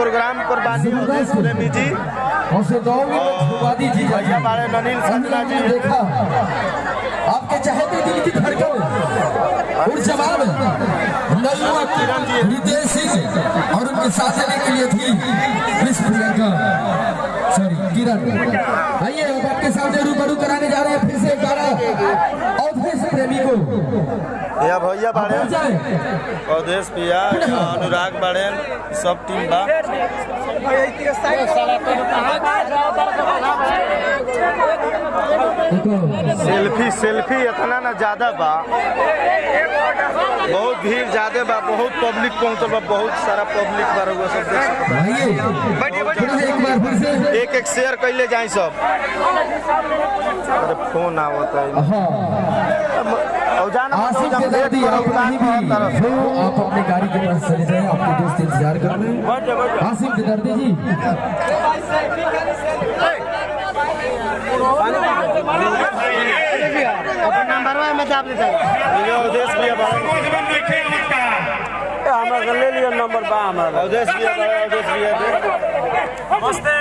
Programme पर बानी अवधेश प्रेमी जी और भैया बारे अनिल संजना जी। देखा आपके चाहते दिल की धड़कन रितेश सिंह और उनके साथ देने के लिए थी मिस प्रियंका सॉरी किरण। आइए अब आपके सामने रूबरू कराने जा रहे हैं फिर से एक बार अवधेश प्रेमी को। या भैया बारे अवधेश भैया अनुराग बारे सब टीम बा। सेल्फी इतना ना ज्यादा बा, बहुत भीड़ ज्यादा बा, बहुत पब्लिक पहुंचल बा, बहुत सारा पब्लिक बा। रउआ सब देख एक शेयर कैले जाए सब। फोन आवत है आप अपने गाड़ी के पास चले जाए, आपके दोस्त इंतजार कर रहे हैं। आसिफ दर्दी जी हमारा ले लिया नंबर बा हमारा अवधेश भैया नमस्ते